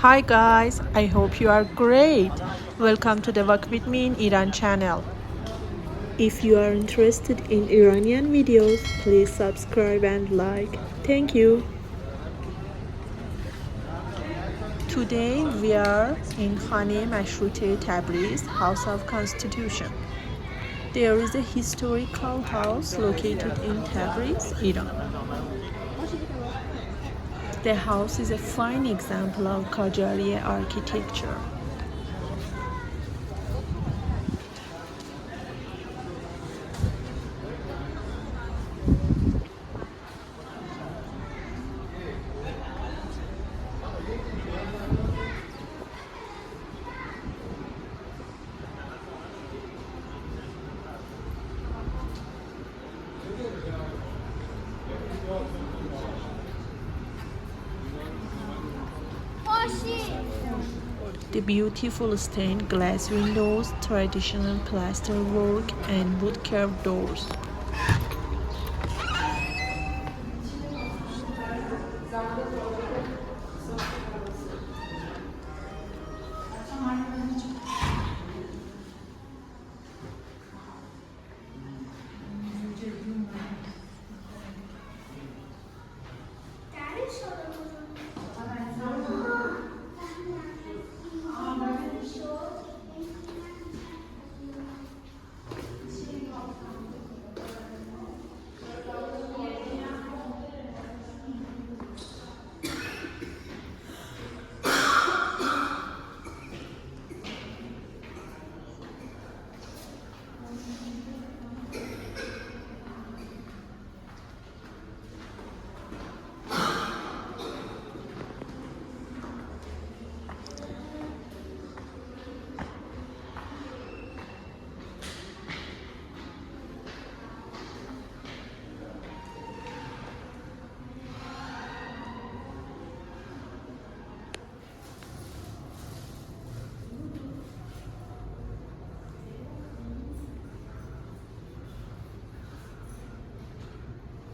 Hi guys, I hope you are great. Welcome to the Walk with Me in Iran channel. If you are interested in Iranian videos, please subscribe and like. Thank you. Today we are in Khaneh Mashrouteh, Tabriz, House of Constitution. There is a historical house located in Tabriz, Iran. The house is a fine example of Qajariya architecture. The beautiful stained glass windows, traditional plaster work, and wood carved doors.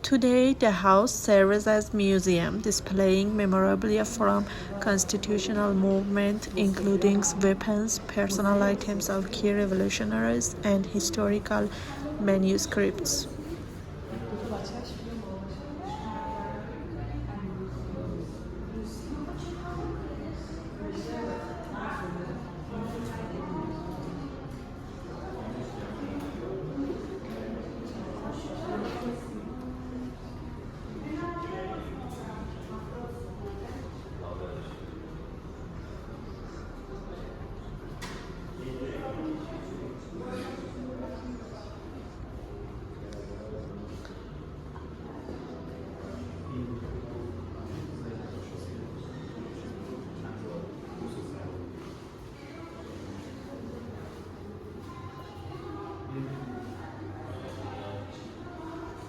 Today, the house serves as museum, displaying memorabilia from constitutional movement, including weapons, personal items of key revolutionaries, and historical manuscripts.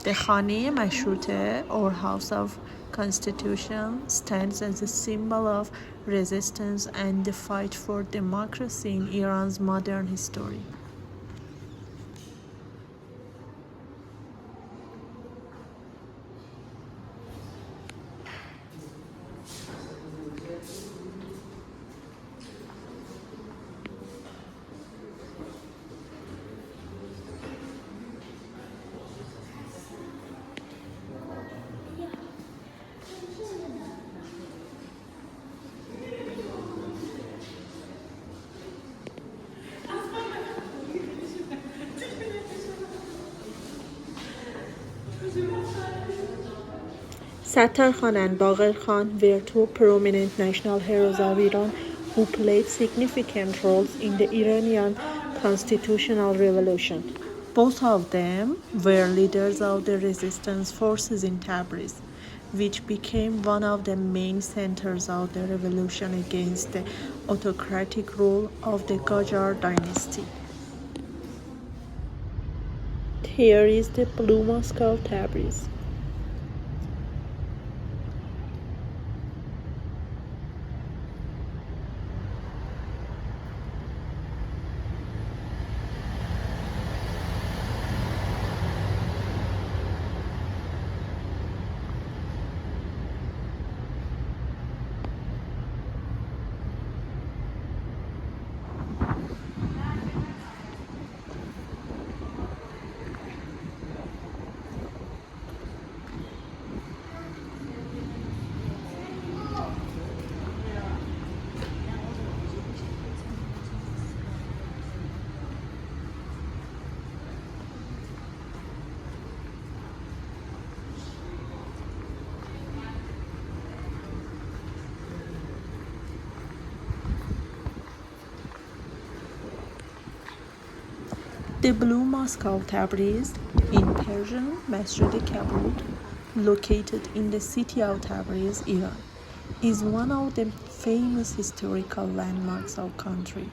The Khaneh Mashrouteh, or House of Constitution, stands as a symbol of resistance and the fight for democracy in Iran's modern history. Sattar Khan and Bagher Khan were two prominent national heroes of Iran who played significant roles in the Iranian constitutional revolution. Both of them were leaders of the resistance forces in Tabriz, which became one of the main centers of the revolution against the autocratic rule of the Qajar dynasty. Here is the Blue Mosque of Tabriz. The Blue Mosque of Tabriz, in Persian Masjed-e Kabud, located in the city of Tabriz, Iran, is one of the famous historical landmarks of the country.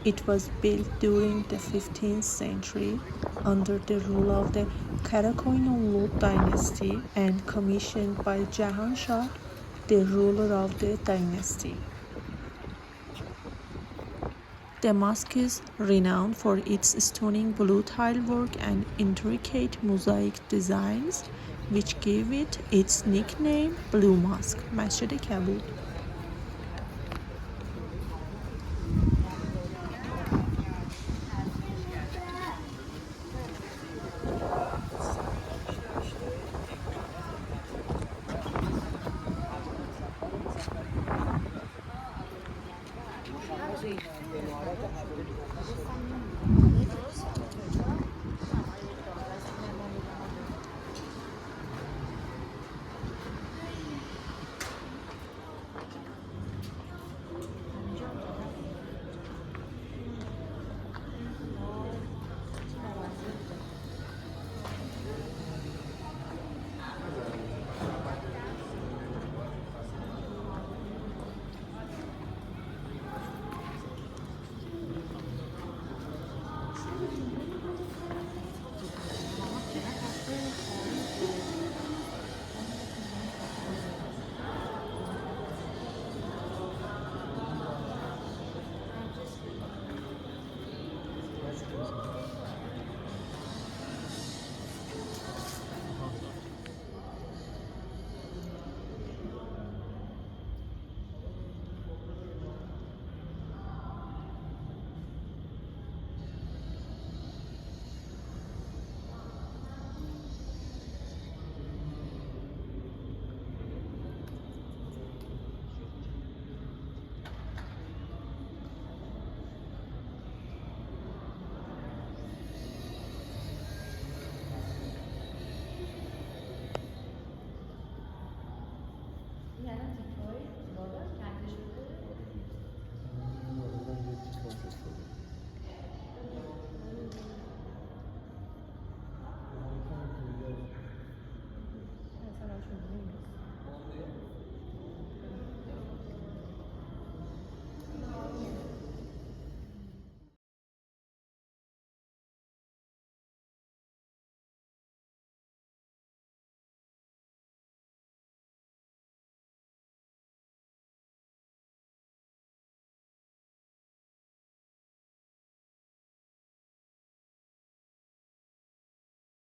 It was built during the 15th century under the rule of the Kara Koyunlu dynasty and commissioned by Jahan Shah, the ruler of the dynasty. The mosque is renowned for its stunning blue tilework and intricate mosaic designs, which give it its nickname Blue Mosque, Masjed-e Kabud.